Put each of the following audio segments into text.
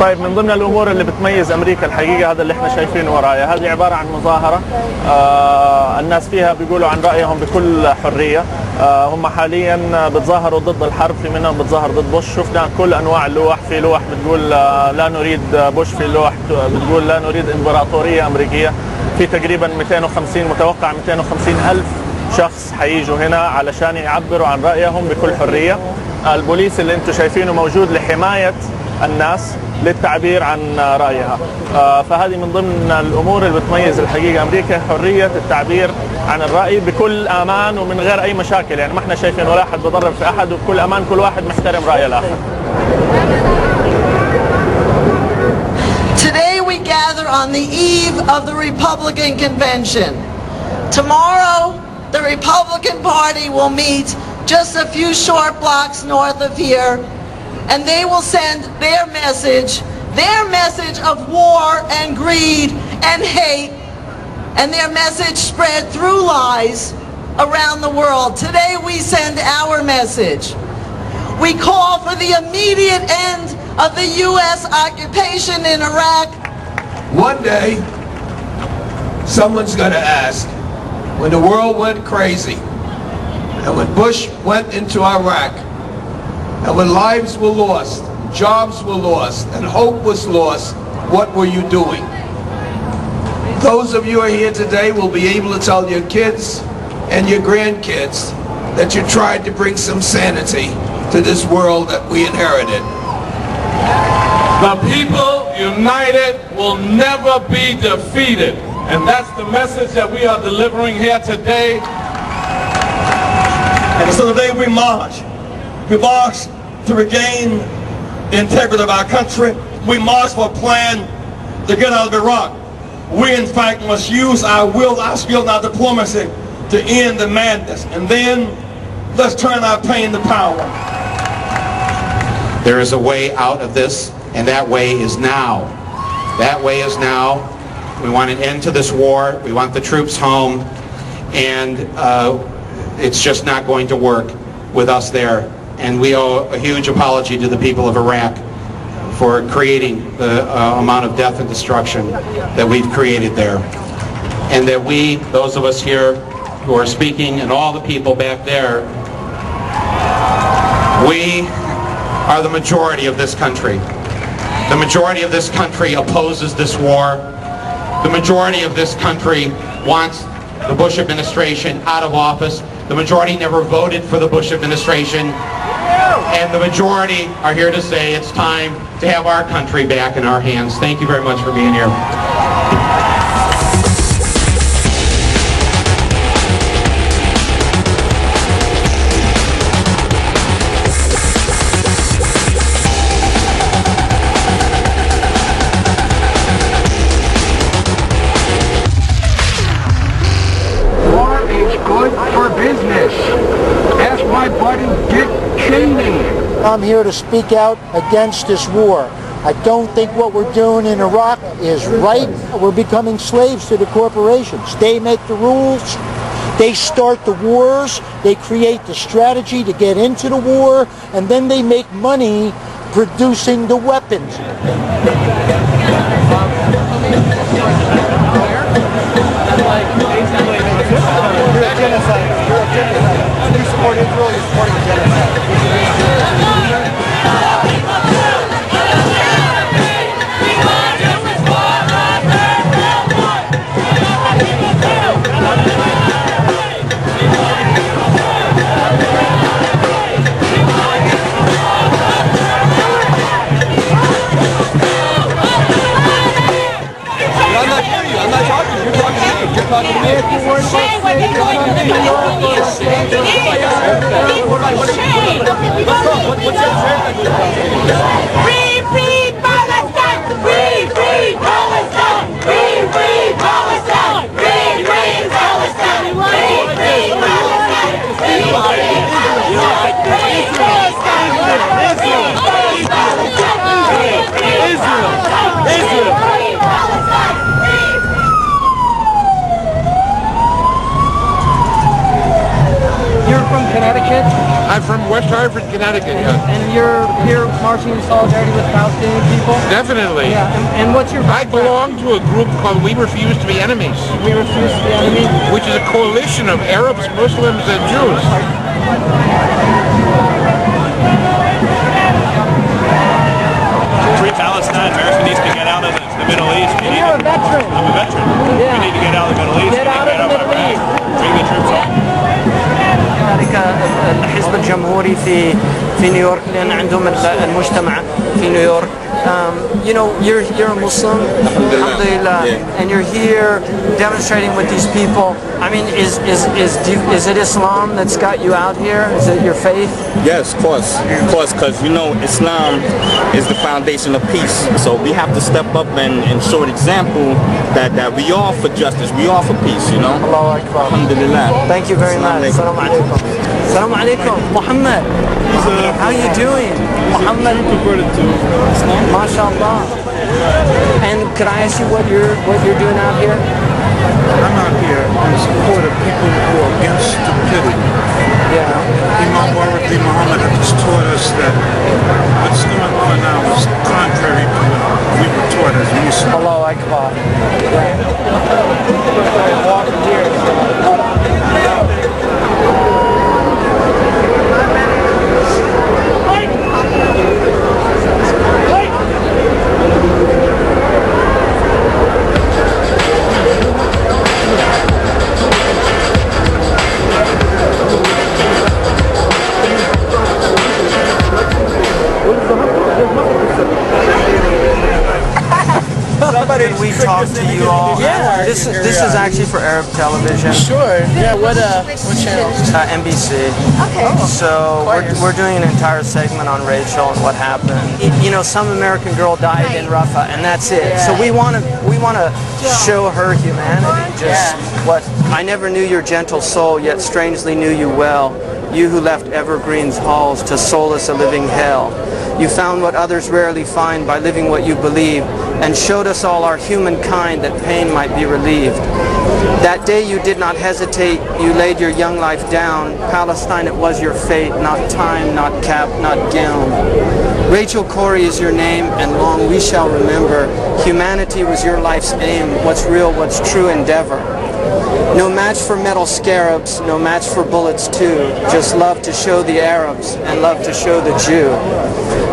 طيب، من ضمن الامور اللي بتميز امريكا الحقيقه هذا اللي احنا شايفينه ورايا، هذه عباره عن مظاهره الناس فيها بيقولوا عن رايهم بكل حريه. هم حاليا بتظاهروا ضد الحرب، في منهم بتظاهر ضد بوش. شفنا كل انواع اللوح، في لوح بتقول لا نريد بوش، في لوح بتقول لا نريد امبراطوريه امريكيه. في تقريبا 250 متوقع 250 الف شخص حييجوا هنا علشان يعبروا عن رايهم بكل حريه. البوليس اللي انتم شايفينه موجود لحمايه الناس للتعبير عن رأيها. فهذه من ضمن الأمور اللي بتميز الحقيقة أمريكا، حرية التعبير عن الرأي بكل أمان ومن غير أي مشاكل. يعني ما احنا شايفين ولا أحد بضرب في أحد، وبكل أمان كل واحد محترم رأي الآخر. Today we gather on the eve of the Republican convention. Tomorrow the Republican Party will meet just a few short blocks north of here, and they will send their message of war and greed and hate, and their message spread through lies around the world. Today we send our message. We call for the immediate end of the U.S. occupation in Iraq. One day, someone's going to ask, when the world went crazy, and when Bush went into Iraq, and when lives were lost, jobs were lost, and hope was lost, what were you doing? Those of you who are here today will be able to tell your kids and your grandkids that you tried to bring some sanity to this world that we inherited. The people united will never be defeated. And that's the message that we are delivering here today. And so today we march to regain the integrity of our country. We march for a plan to get out of Iraq. We in fact must use our will, our skill, and our diplomacy to end the madness. And then let's turn our pain to power. There is a way out of this, and that way is now. That way is now. We want an end to this war. We want the troops home. And it's just not going to work with us there. And we owe a huge apology to the people of Iraq for creating the amount of death and destruction that we've created there. And that we, those of us here who are speaking, and all the people back there, we are the majority of this country. The majority of this country opposes this war. The majority of this country wants the Bush administration out of office. The majority never voted for the Bush administration. And the majority are here to say it's time to have our country back in our hands. Thank you very much for being here. War is good for business. Ask my buddy Dick Cheney. I'm here to speak out against this war. I don't think what we're doing in Iraq is right. We're becoming slaves to the corporations. They make the rules. They start the wars. They create the strategy to get into the war. And then they make money producing the weapons. You're a genocide. You're a genocide. You support Israel, you're supporting a genocide. I'm not talking to you. You're talking to me. You're talking to me. Shame what you're doing to me. Free, free Palestine! Free, free Palestine! Free, free Palestine! Free, free Palestine! Free, free Palestine! Free, free Palestine! Israel! You're from Connecticut? I'm from West Hartford, Connecticut, yeah. And you're here marching in solidarity with Palestinian people? Definitely. Yeah. And what's your I belong to a group called We Refuse to Be Enemies. We Refuse to Be Enemies? Which is a coalition of Arabs, Muslims, and Jews. Free Palestine. America needs to get out of the Middle East. You're a veteran. I'm a veteran. Yeah. We need to get out of the Middle East. Get out of the Middle East. Bring the troops home. ذلك الحزب الجمهوري في نيويورك لأن عندهم المجتمع في نيويورك. You know, you're a Muslim, alhamdulillah, and you're here demonstrating with these people. I mean, is it Islam that's got you out here? Is it your faith? Yes, of course, because you know Islam is the foundation of peace. So we have to step up and show an example that we all for justice, we all for peace. You know. Allahu Akbar. Alhamdulillah. Thank you very much. Assalamu alaikum. Assalamu alaikum, Muhammad. How are you doing, Muhammad? Converted to Islam. MashaAllah. And could I ask you what you're doing out here? I'm out here in support of people who are against stupidity. Yeah. Imam Muhammad has taught us that what's going on now is contrary to what we were taught as Muslims. Allahu Akbar. Could we talk to you all? Yeah. This is actually for Arab television. Sure. Yeah. What channel? NBC. Okay. So we're doing an entire segment on Rachel and what happened. You know, some American girl died in Rafah, and that's it. Yeah. So we want to show her humanity. Just what I never knew your gentle soul, yet strangely knew you well. You who left evergreens halls to solace a living hell. You found what others rarely find by living what you believe, and showed us all our humankind that pain might be relieved. That day you did not hesitate, you laid your young life down. Palestine, it was your fate, not time, not cap, not gown. Rachel Corey is your name, and long we shall remember. Humanity was your life's aim, what's real, what's true endeavor. No match for metal scarabs, no match for bullets too. Just love to show the Arabs and love to show the Jew.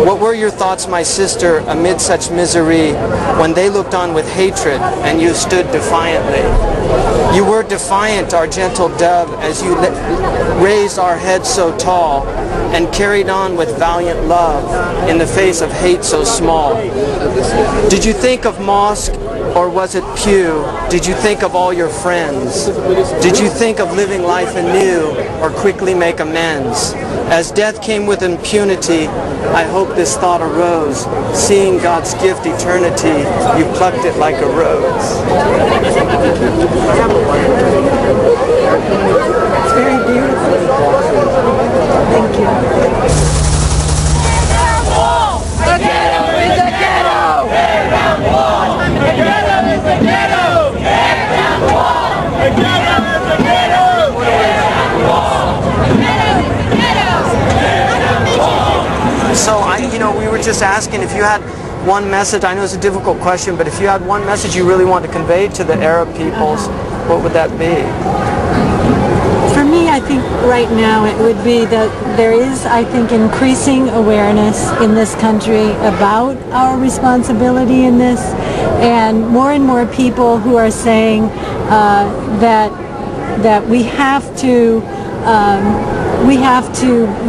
What were your thoughts, my sister, amid such misery when they looked on with hatred and you stood defiantly? You were defiant, our gentle dove, as you raised our heads so tall and carried on with valiant love in the face of hate so small. Did you think of mosque or was it pew? Did you think of all your friends? Did you think of living life anew or quickly make amends? As death came with impunity, I hope this thought arose. Seeing God's gift eternity, you plucked it like a rose. It's very beautiful. Thank you. The ghetto is the ghetto! Tear down the wall! The ghetto is the ghetto! Tear down the wall! The ghetto is the ghetto! Tear down the wall! The ghetto is the ghetto! Tear down the wall! So we were just asking if you had one message. I know it's a difficult question, but if you had one message you really want to convey to the Arab peoples, what would that be? For me, I think right now it would be that there is, I think, increasing awareness in this country about our responsibility in this, and more people who are saying that we have to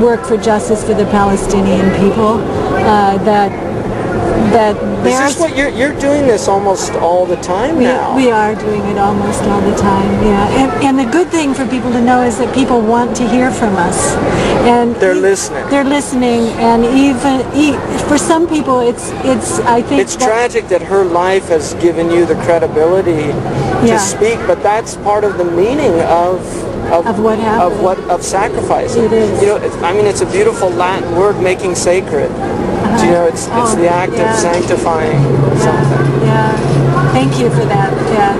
work for justice for the Palestinian people. Is this what you're doing this almost all the time now? We are doing it almost all the time, yeah. And the good thing for people to know is that people want to hear from us, and they're listening. They're listening, and even for some people, it's I think it's tragic that her life has given you the credibility to speak, but that's part of the meaning of what happened. Of sacrifice. It is. It's a beautiful Latin word, making sacred. It's the act of sanctifying something. Yeah. Thank you for that. Yeah.